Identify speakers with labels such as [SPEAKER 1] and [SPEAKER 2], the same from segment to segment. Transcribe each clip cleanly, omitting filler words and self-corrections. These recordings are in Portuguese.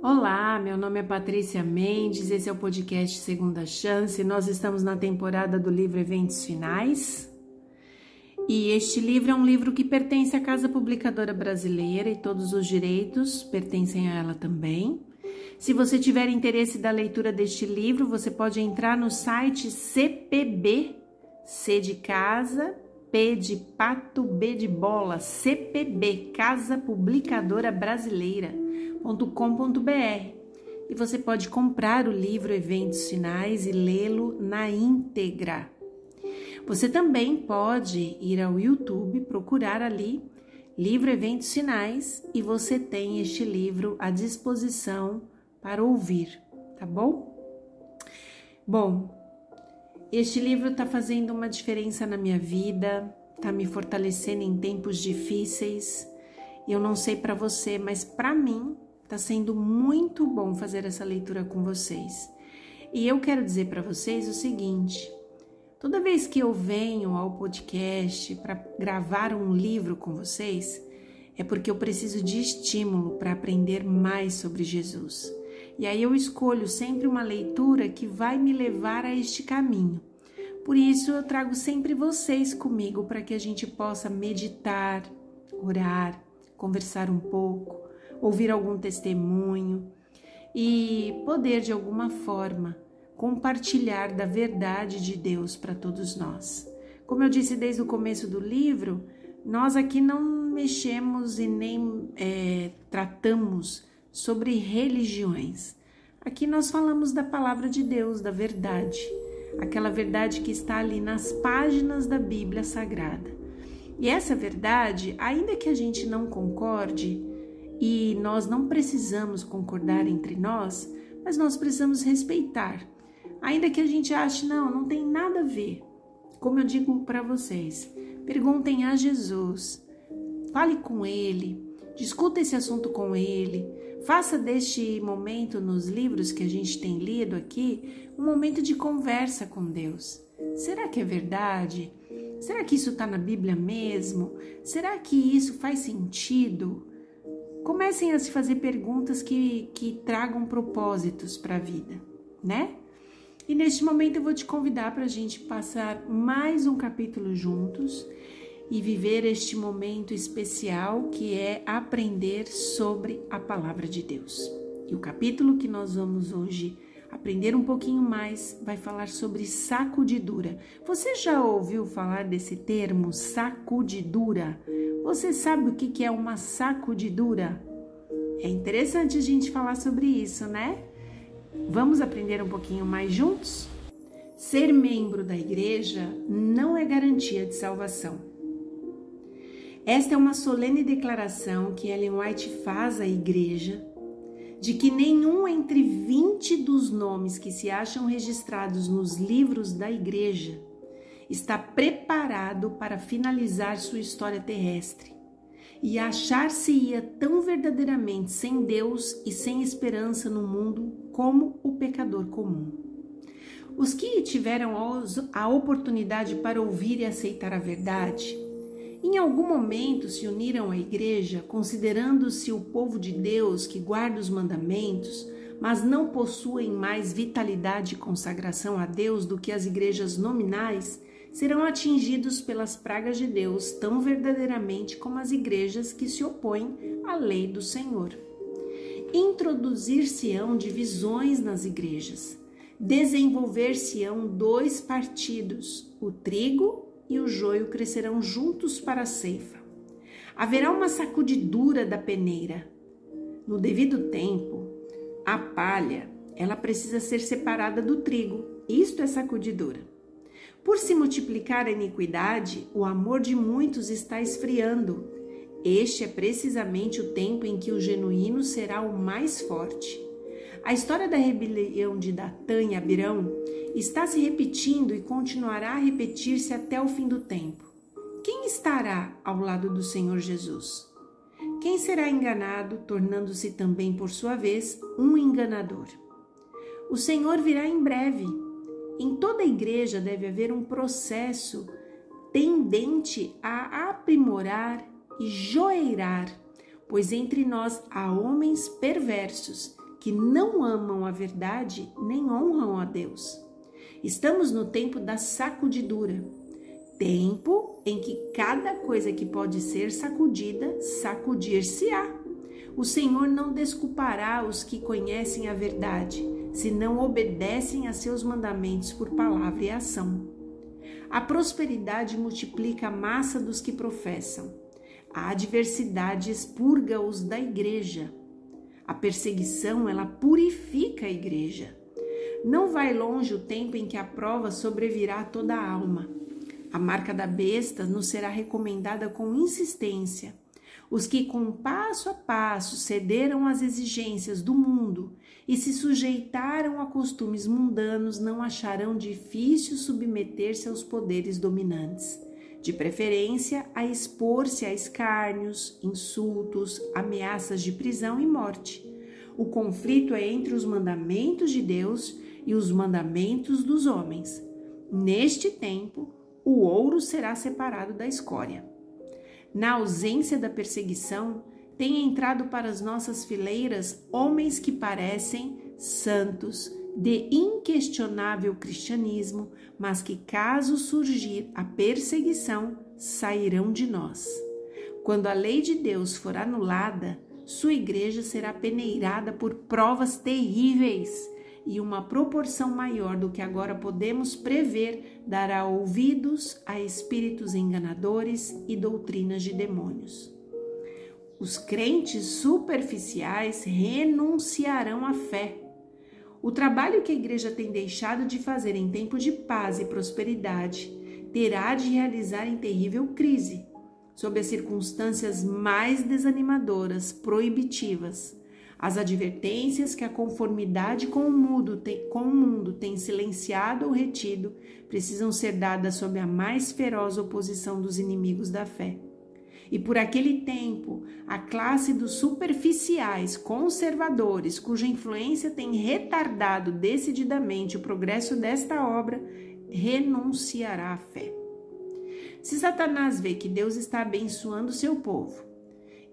[SPEAKER 1] Olá, meu nome é Patrícia Mendes, esse é o podcast Segunda Chance. Nós estamos na temporada do livro Eventos Finais. E este livro é um livro que pertence à Casa Publicadora Brasileira e todos os direitos pertencem a ela também. Se você tiver interesse da leitura deste livro, você pode entrar no site CPB, C de casa, P de pato, B de bola, CPB, Casa Publicadora Brasileira.com.br, e você pode comprar o livro Eventos Finais e lê-lo na íntegra. Você também pode ir ao YouTube, procurar ali livro Eventos Finais e você tem este livro à disposição para ouvir, tá bom? Bom, este livro está fazendo uma diferença na minha vida, está me fortalecendo em tempos difíceis. Eu não sei para você, mas para mim está sendo muito bom fazer essa leitura com vocês. E eu quero dizer para vocês o seguinte: toda vez que eu venho ao podcast para gravar um livro com vocês, é porque eu preciso de estímulo para aprender mais sobre Jesus. E aí eu escolho sempre uma leitura que vai me levar a este caminho. Por isso eu trago sempre vocês comigo para que a gente possa meditar, orar, conversar um pouco, ouvir algum testemunho e poder de alguma forma compartilhar da verdade de Deus para todos nós. Como eu disse desde o começo do livro, nós aqui não mexemos e nem tratamos sobre religiões. Aqui nós falamos da palavra de Deus, da verdade, aquela verdade que está ali nas páginas da Bíblia Sagrada. E essa verdade, ainda que a gente não concorde, e nós não precisamos concordar entre nós, mas nós precisamos respeitar. Ainda que a gente ache, não tem nada a ver. Como eu digo para vocês, perguntem a Jesus, fale com Ele, discuta esse assunto com Ele, faça deste momento nos livros que a gente tem lido aqui, um momento de conversa com Deus. Será que é verdade? Será que isso está na Bíblia mesmo? Será que isso faz sentido? Comecem a se fazer perguntas que tragam propósitos para a vida, né? E neste momento eu vou te convidar para a gente passar mais um capítulo juntos e viver este momento especial que é aprender sobre a palavra de Deus. E o capítulo que nós vamos hoje aprender um pouquinho mais vai falar sobre sacudidura. Você já ouviu falar desse termo, sacudidura? Você sabe o que é uma sacudidura? É interessante a gente falar sobre isso, né? Vamos aprender um pouquinho mais juntos? Ser membro da igreja não é garantia de salvação. Esta é uma solene declaração que Ellen White faz à igreja de que nenhum entre 20 dos nomes que se acham registrados nos livros da igreja está preparado para finalizar sua história terrestre e achar-se-ia tão verdadeiramente sem Deus e sem esperança no mundo como o pecador comum. Os que tiveram a oportunidade para ouvir e aceitar a verdade, em algum momento se uniram à igreja, considerando-se o povo de Deus que guarda os mandamentos, mas não possuem mais vitalidade e consagração a Deus do que as igrejas nominais, serão atingidos pelas pragas de Deus tão verdadeiramente como as igrejas que se opõem à lei do Senhor. Introduzir-se-ão divisões nas igrejas, desenvolver-se-ão dois partidos, o trigo e o joio crescerão juntos para a ceifa. Haverá uma sacudidura da peneira. No devido tempo, a palha, ela precisa ser separada do trigo. Isto é sacudidura. Por se multiplicar a iniquidade, o amor de muitos está esfriando. Este é precisamente o tempo em que o genuíno será o mais forte. A história da rebelião de Datã e Abirão está se repetindo e continuará a repetir-se até o fim do tempo. Quem estará ao lado do Senhor Jesus? Quem será enganado, tornando-se também, por sua vez, um enganador? O Senhor virá em breve. Em toda a igreja deve haver um processo tendente a aprimorar e joeirar, pois entre nós há homens perversos que não amam a verdade nem honram a Deus. Estamos no tempo da sacudidura, tempo em que cada coisa que pode ser sacudida, sacudir-se-á. O Senhor não desculpará os que conhecem a verdade, se não obedecem a seus mandamentos por palavra e ação. A prosperidade multiplica a massa dos que professam. A adversidade expurga-os da igreja. A perseguição, ela purifica a igreja. Não vai longe o tempo em que a prova sobrevirá a toda a alma. A marca da besta nos será recomendada com insistência. Os que com passo a passo cederam às exigências do mundo e se sujeitaram a costumes mundanos não acharão difícil submeter-se aos poderes dominantes, de preferência a expor-se a escárnios, insultos, ameaças de prisão e morte. O conflito é entre os mandamentos de Deus e os mandamentos dos homens. Neste tempo, o ouro será separado da escória. Na ausência da perseguição, tem entrado para as nossas fileiras homens que parecem santos, de inquestionável cristianismo, mas que, caso surgir a perseguição, sairão de nós. Quando a lei de Deus for anulada, sua igreja será peneirada por provas terríveis, e uma proporção maior do que agora podemos prever dará ouvidos a espíritos enganadores e doutrinas de demônios. Os crentes superficiais renunciarão à fé. O trabalho que a igreja tem deixado de fazer em tempo de paz e prosperidade terá de realizar em terrível crise, sob as circunstâncias mais desanimadoras, proibitivas. As advertências que a conformidade com o mundo tem silenciado ou retido precisam ser dadas sob a mais feroz oposição dos inimigos da fé. E por aquele tempo, a classe dos superficiais, conservadores, cuja influência tem retardado decididamente o progresso desta obra, renunciará à fé. Se Satanás vê que Deus está abençoando seu povo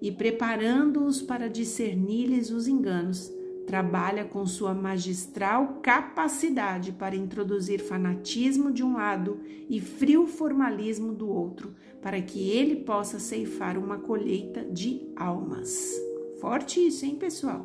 [SPEAKER 1] e preparando-os para discernir-lhes os enganos, trabalha com sua magistral capacidade para introduzir fanatismo de um lado e frio formalismo do outro, para que ele possa ceifar uma colheita de almas. Forte isso, hein, pessoal?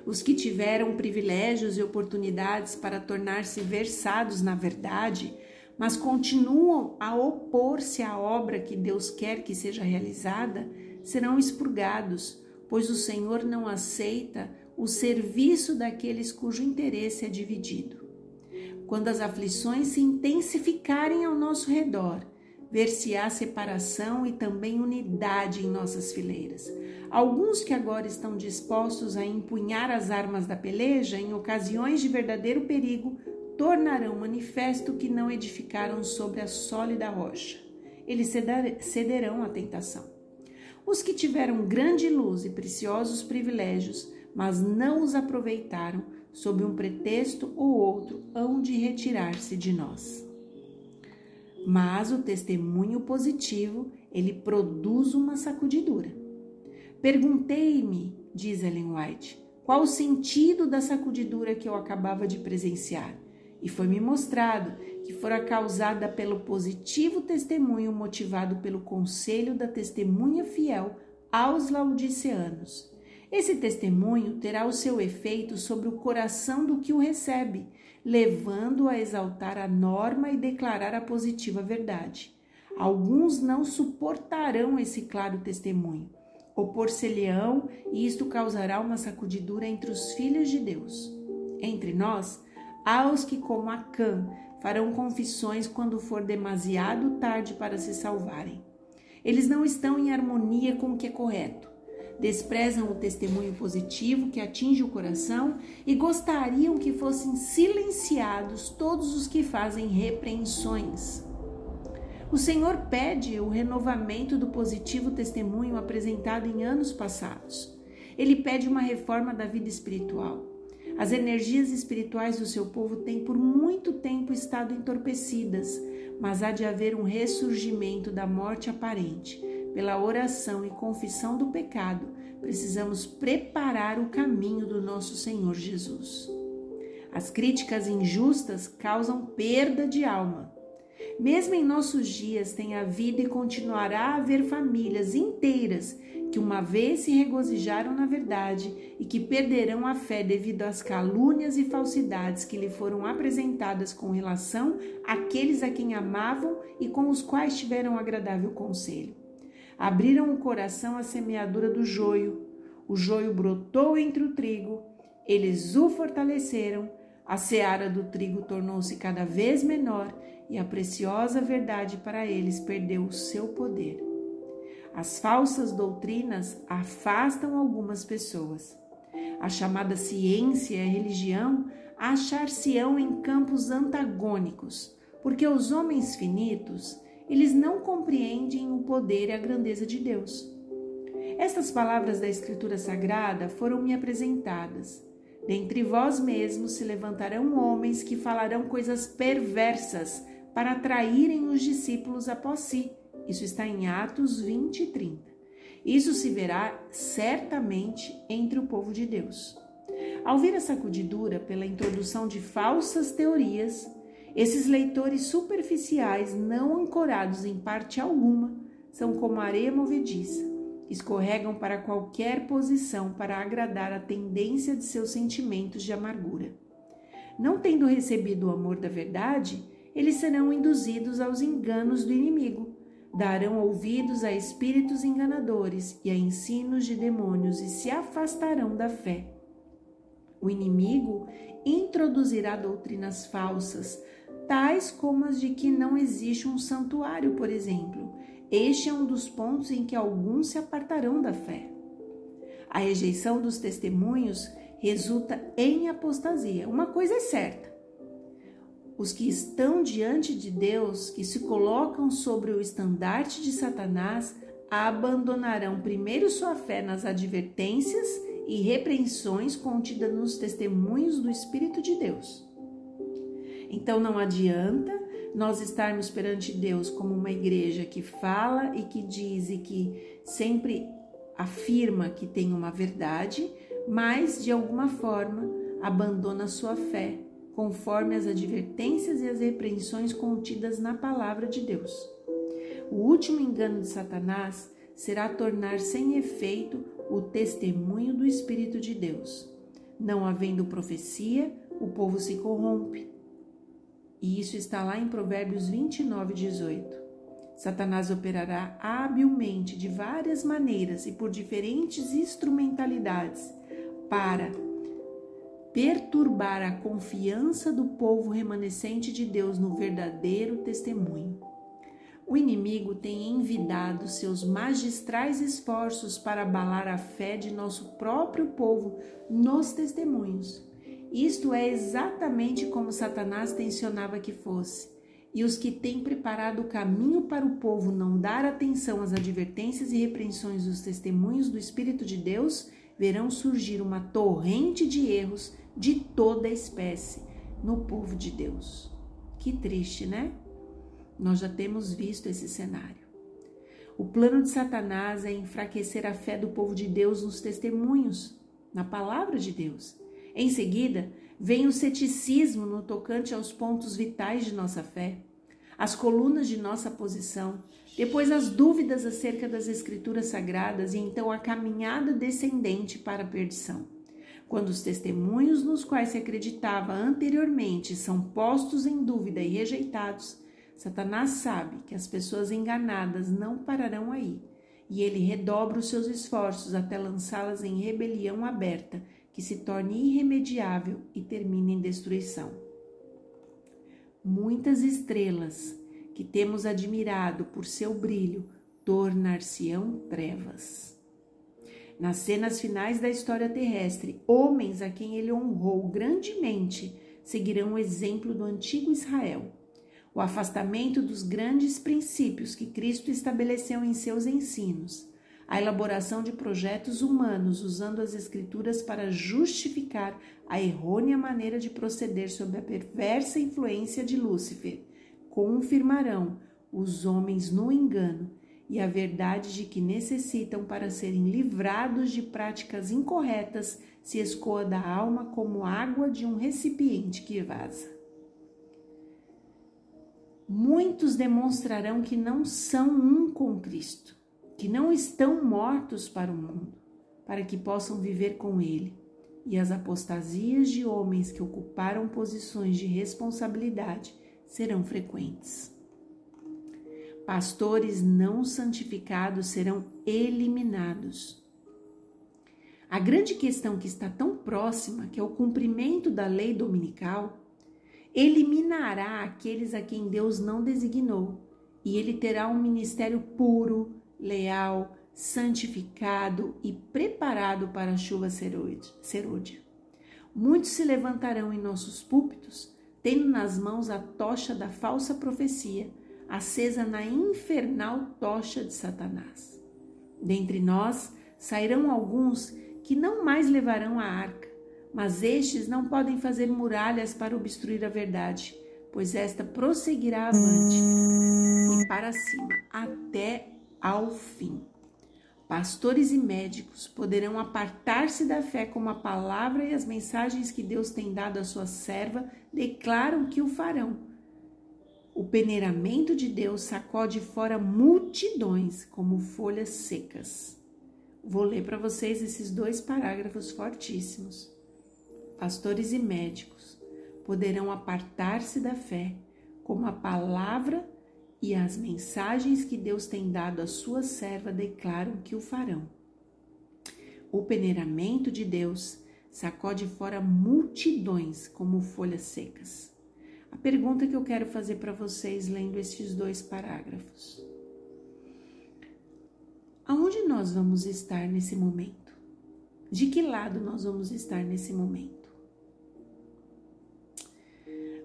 [SPEAKER 1] Os que tiveram privilégios e oportunidades para tornar-se versados na verdade, mas continuam a opor-se à obra que Deus quer que seja realizada, serão expurgados, pois o Senhor não aceita o serviço daqueles cujo interesse é dividido. Quando as aflições se intensificarem ao nosso redor, ver-se-á separação e também unidade em nossas fileiras. Alguns que agora estão dispostos a empunhar as armas da peleja em ocasiões de verdadeiro perigo, tornarão manifesto que não edificaram sobre a sólida rocha. Eles cederão à tentação. Os que tiveram grande luz e preciosos privilégios, mas não os aproveitaram, sob um pretexto ou outro, hão de retirar-se de nós. Mas o testemunho positivo, ele produz uma sacudidura. Perguntei-me, diz Ellen White, qual o sentido da sacudidura que eu acabava de presenciar? E foi-me mostrado que fora causada pelo positivo testemunho motivado pelo conselho da testemunha fiel aos laodiceanos. Esse testemunho terá o seu efeito sobre o coração do que o recebe, levando-o a exaltar a norma e declarar a positiva verdade. Alguns não suportarão esse claro testemunho, opor-se-lhe-ão, e isto causará uma sacudidura entre os filhos de Deus. Entre nós, há os que, como Acã, farão confissões quando for demasiado tarde para se salvarem. Eles não estão em harmonia com o que é correto, desprezam o testemunho positivo que atinge o coração e gostariam que fossem silenciados todos os que fazem repreensões. O Senhor pede o renovamento do positivo testemunho apresentado em anos passados. Ele pede uma reforma da vida espiritual. As energias espirituais do seu povo têm por muito tempo estado entorpecidas, mas há de haver um ressurgimento da morte aparente, pela oração e confissão do pecado, precisamos preparar o caminho do nosso Senhor Jesus. As críticas injustas causam perda de alma. Mesmo em nossos dias tem havido e continuará a haver famílias inteiras que uma vez se regozijaram na verdade e que perderão a fé devido às calúnias e falsidades que lhe foram apresentadas com relação àqueles a quem amavam e com os quais tiveram agradável conselho. Abriram o coração à semeadura do joio, o joio brotou entre o trigo, eles o fortaleceram, a seara do trigo tornou-se cada vez menor e a preciosa verdade para eles perdeu o seu poder. As falsas doutrinas afastam algumas pessoas. A chamada ciência e a religião achar-se-ão em campos antagônicos, porque os homens finitos, eles não compreendem o poder e a grandeza de Deus. Estas palavras da Escritura Sagrada foram-me apresentadas. Dentre vós mesmos se levantarão homens que falarão coisas perversas para atraírem os discípulos após si. Isso está em Atos 20 e 30. Isso se verá certamente entre o povo de Deus. Ao vir a sacudidura pela introdução de falsas teorias, esses leitores superficiais, não ancorados em parte alguma, são como areia movediça. Escorregam para qualquer posição para agradar a tendência de seus sentimentos de amargura. Não tendo recebido o amor da verdade, eles serão induzidos aos enganos do inimigo, darão ouvidos a espíritos enganadores e a ensinos de demônios e se afastarão da fé. O inimigo introduzirá doutrinas falsas, tais como as de que não existe um santuário, por exemplo. Este é um dos pontos em que alguns se apartarão da fé. A rejeição dos testemunhos resulta em apostasia. Uma coisa é certa: os que estão diante de Deus, que se colocam sobre o estandarte de Satanás, abandonarão primeiro sua fé nas advertências e repreensões contidas nos testemunhos do Espírito de Deus. Então não adianta nós estarmos perante Deus como uma igreja que fala e que diz e que sempre afirma que tem uma verdade, mas de alguma forma abandona sua fé, conforme as advertências e as repreensões contidas na palavra de Deus. O último engano de Satanás será tornar sem efeito o testemunho do Espírito de Deus. Não havendo profecia, o povo se corrompe. E isso está lá em Provérbios 29, 18. Satanás operará habilmente de várias maneiras e por diferentes instrumentalidades para perturbar a confiança do povo remanescente de Deus no verdadeiro testemunho. O inimigo tem envidado seus magistrais esforços para abalar a fé de nosso próprio povo nos testemunhos. Isto é exatamente como Satanás tensionava que fosse. E os que têm preparado o caminho para o povo não dar atenção às advertências e repreensões dos testemunhos do Espírito de Deus, verão surgir uma torrente de erros de toda espécie no povo de Deus. Que triste, né? Nós já temos visto esse cenário. O plano de Satanás é enfraquecer a fé do povo de Deus nos testemunhos, na palavra de Deus. Em seguida, vem o ceticismo no tocante aos pontos vitais de nossa fé, as colunas de nossa posição, depois as dúvidas acerca das escrituras sagradas e então a caminhada descendente para a perdição. Quando os testemunhos nos quais se acreditava anteriormente são postos em dúvida e rejeitados, Satanás sabe que as pessoas enganadas não pararão aí, e ele redobra os seus esforços até lançá-las em rebelião aberta, que se torne irremediável e termine em destruição. Muitas estrelas que temos admirado por seu brilho tornar-se-ão trevas. Nas cenas finais da história terrestre, homens a quem ele honrou grandemente seguirão o exemplo do antigo Israel. O afastamento dos grandes princípios que Cristo estabeleceu em seus ensinos, a elaboração de projetos humanos usando as Escrituras para justificar a errônea maneira de proceder sob a perversa influência de Lúcifer, confirmarão os homens no engano e a verdade de que necessitam para serem livrados de práticas incorretas se escoa da alma como água de um recipiente que vaza. Muitos demonstrarão que não são um com Cristo, que não estão mortos para o mundo, para que possam viver com Ele, e as apostasias de homens que ocuparam posições de responsabilidade serão frequentes. Pastores não santificados serão eliminados. A grande questão que está tão próxima, que é o cumprimento da lei dominical, eliminará aqueles a quem Deus não designou, e ele terá um ministério puro, leal, santificado e preparado para a chuva serôdia. Muitos se levantarão em nossos púlpitos, tendo nas mãos a tocha da falsa profecia, acesa na infernal tocha de Satanás. Dentre nós sairão alguns que não mais levarão a arca, mas estes não podem fazer muralhas para obstruir a verdade, pois esta prosseguirá avante e para cima, até ao fim. Pastores e médicos poderão apartar-se da fé como a palavra e as mensagens que Deus tem dado à sua serva declaram que o farão. O peneiramento de Deus sacode fora multidões como folhas secas. Vou ler para vocês esses 2 parágrafos fortíssimos. Pastores e médicos poderão apartar-se da fé como a palavra e as mensagens que Deus tem dado à sua serva declaram que o farão. O peneiramento de Deus sacode fora multidões como folhas secas. A pergunta que eu quero fazer para vocês lendo estes 2 parágrafos. Aonde nós vamos estar nesse momento? De que lado nós vamos estar nesse momento?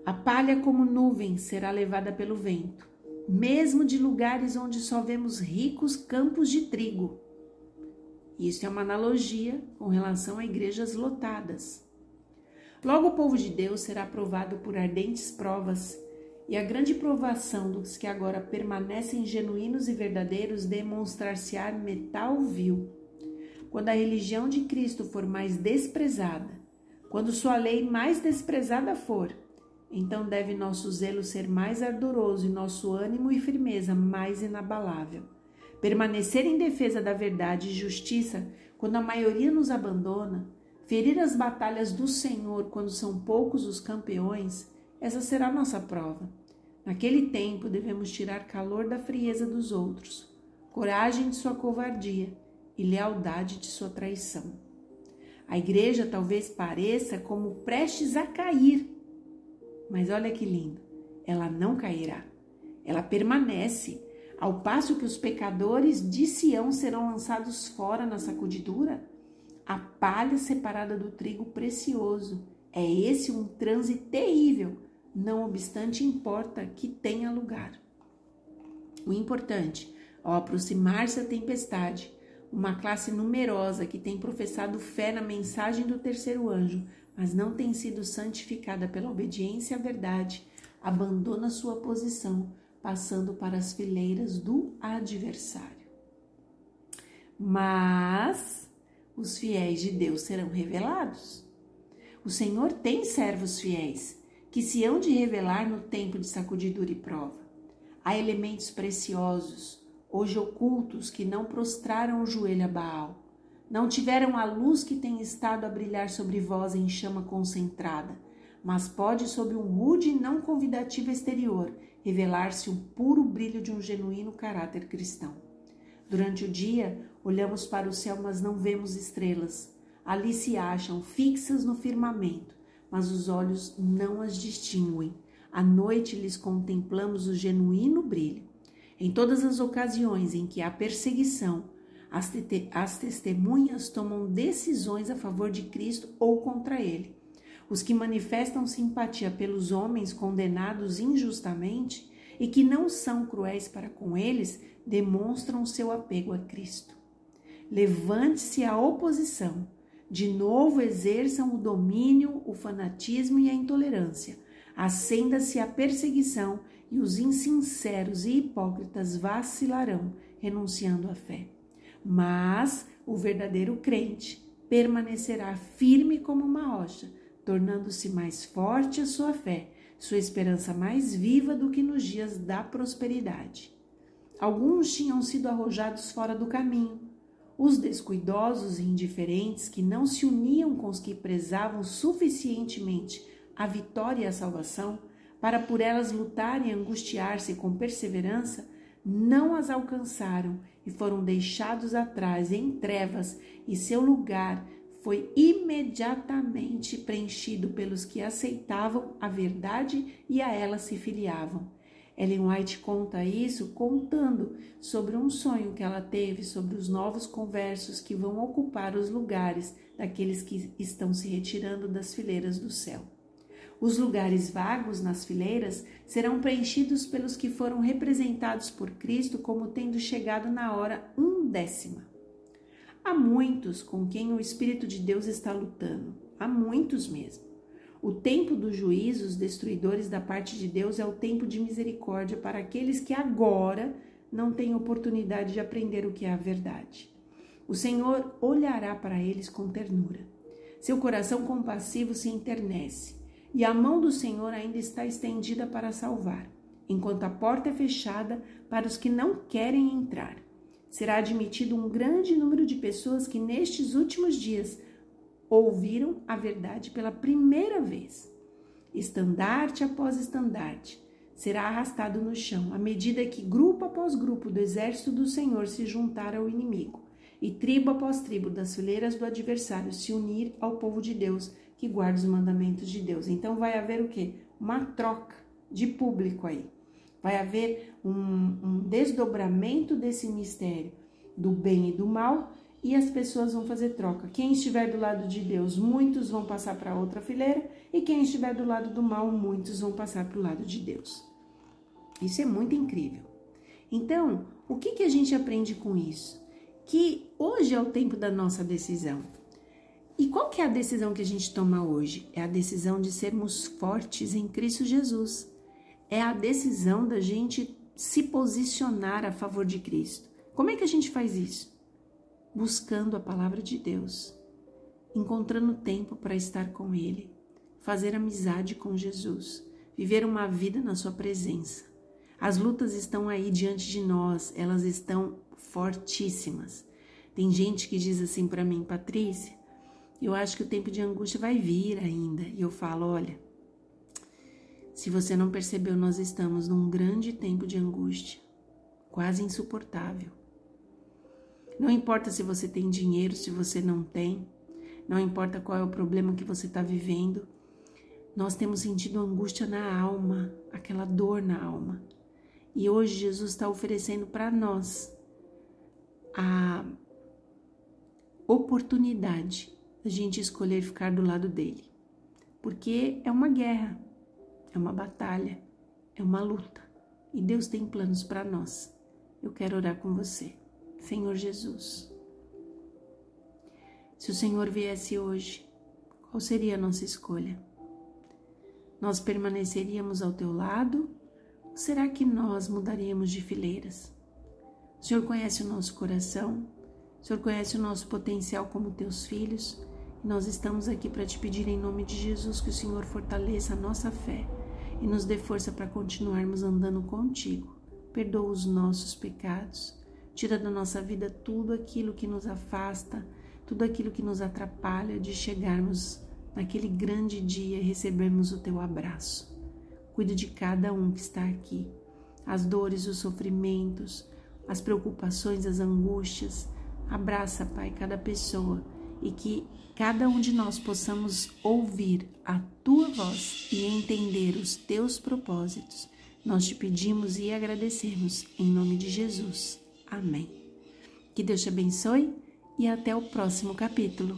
[SPEAKER 1] A palha como nuvem será levada pelo vento, mesmo de lugares onde só vemos ricos campos de trigo. Isso é uma analogia com relação a igrejas lotadas. Logo o povo de Deus será provado por ardentes provas, e a grande provação dos que agora permanecem genuínos e verdadeiros demonstrar-se-á metal vil. Quando a religião de Cristo for mais desprezada, quando sua lei mais desprezada for, então deve nosso zelo ser mais ardoroso e nosso ânimo e firmeza mais inabalável. Permanecer em defesa da verdade e justiça quando a maioria nos abandona, ferir as batalhas do Senhor quando são poucos os campeões, essa será a nossa prova. Naquele tempo devemos tirar calor da frieza dos outros, coragem de sua covardia e lealdade de sua traição. A igreja talvez pareça como prestes a cair, mas olha que lindo, ela não cairá, ela permanece, ao passo que os pecadores de Sião serão lançados fora na sacudidura. A palha separada do trigo precioso, é esse um transe terrível, não obstante importa que tenha lugar. O importante, ao aproximar-se a tempestade, uma classe numerosa que tem professado fé na mensagem do terceiro anjo, mas não tem sido santificada pela obediência à verdade, abandona sua posição, passando para as fileiras do adversário. Mas os fiéis de Deus serão revelados. O Senhor tem servos fiéis, que se hão de revelar no tempo de sacudidura e prova. Há elementos preciosos, hoje ocultos, que não prostraram o joelho a Baal, não tiveram a luz que tem estado a brilhar sobre vós em chama concentrada, mas pode, sob um rude e não convidativo exterior, revelar-se o puro brilho de um genuíno caráter cristão. Durante o dia, olhamos para o céu, mas não vemos estrelas. Ali se acham fixas no firmamento, mas os olhos não as distinguem. À noite lhes contemplamos o genuíno brilho. Em todas as ocasiões em que há perseguição, as testemunhas tomam decisões a favor de Cristo ou contra ele. Os que manifestam simpatia pelos homens condenados injustamente e que não são cruéis para com eles, demonstram seu apego a Cristo. Levante-se a oposição. De novo exerçam o domínio, o fanatismo e a intolerância. Acenda-se a perseguição e os insinceros e hipócritas vacilarão, renunciando à fé. Mas o verdadeiro crente permanecerá firme como uma rocha, tornando-se mais forte a sua fé, sua esperança mais viva do que nos dias da prosperidade. Alguns tinham sido arrojados fora do caminho. Os descuidosos e indiferentes que não se uniam com os que prezavam suficientemente a vitória e a salvação, para por elas lutar e angustiar-se com perseverança, não as alcançaram e foram deixados atrás em trevas, e seu lugar foi imediatamente preenchido pelos que aceitavam a verdade e a ela se filiavam. Ellen White conta isso contando sobre um sonho que ela teve sobre os novos conversos que vão ocupar os lugares daqueles que estão se retirando das fileiras do céu. Os lugares vagos nas fileiras serão preenchidos pelos que foram representados por Cristo como tendo chegado na hora 1/10. Há muitos com quem o Espírito de Deus está lutando, há muitos mesmo. O tempo dos juízos destruidores da parte de Deus é o tempo de misericórdia para aqueles que agora não têm oportunidade de aprender o que é a verdade. O Senhor olhará para eles com ternura. Seu coração compassivo se enternece. E a mão do Senhor ainda está estendida para salvar, enquanto a porta é fechada para os que não querem entrar. Será admitido um grande número de pessoas que nestes últimos dias ouviram a verdade pela primeira vez. Estandarte após estandarte será arrastado no chão, à medida que grupo após grupo do exército do Senhor se juntar ao inimigo, e tribo após tribo das fileiras do adversário se unir ao povo de Deus, que guarda os mandamentos de Deus. Então vai haver o quê? Uma troca de público aí. Vai haver um desdobramento desse mistério do bem e do mal, e as pessoas vão fazer troca. Quem estiver do lado de Deus, muitos vão passar para outra fileira, e quem estiver do lado do mal, muitos vão passar para o lado de Deus. Isso é muito incrível. Então, o que a gente aprende com isso? Que hoje é o tempo da nossa decisão. E qual que é a decisão que a gente toma hoje? É a decisão de sermos fortes em Cristo Jesus. É a decisão da gente se posicionar a favor de Cristo. Como é que a gente faz isso? Buscando a palavra de Deus, encontrando tempo para estar com Ele, fazer amizade com Jesus, viver uma vida na sua presença. As lutas estão aí diante de nós, elas estão fortíssimas. Tem gente que diz assim para mim: Patrícia, eu acho que o tempo de angústia vai vir ainda. E eu falo: olha, se você não percebeu, nós estamos num grande tempo de angústia, quase insuportável. Não importa se você tem dinheiro, se você não tem, não importa qual é o problema que você está vivendo, nós temos sentido angústia na alma, aquela dor na alma. E hoje Jesus está oferecendo para nós a oportunidade da gente escolher ficar do lado dele. Porque é uma guerra, é uma batalha, é uma luta. E Deus tem planos para nós. Eu quero orar com você. Senhor Jesus, se o Senhor viesse hoje, qual seria a nossa escolha? Nós permaneceríamos ao teu lado? Ou será que nós mudaríamos de fileiras? O Senhor conhece o nosso coração, o Senhor conhece o nosso potencial como teus filhos, e nós estamos aqui para te pedir em nome de Jesus que o Senhor fortaleça a nossa fé e nos dê força para continuarmos andando contigo. Perdoa os nossos pecados, tira da nossa vida tudo aquilo que nos afasta, tudo aquilo que nos atrapalha de chegarmos naquele grande dia e recebermos o teu abraço. Cuida de cada um que está aqui, as dores, os sofrimentos, as preocupações, as angústias. Abraça, Pai, cada pessoa e que cada um de nós possamos ouvir a tua voz e entender os teus propósitos. Nós te pedimos e agradecemos em nome de Jesus. Amém. Que Deus te abençoe e até o próximo capítulo.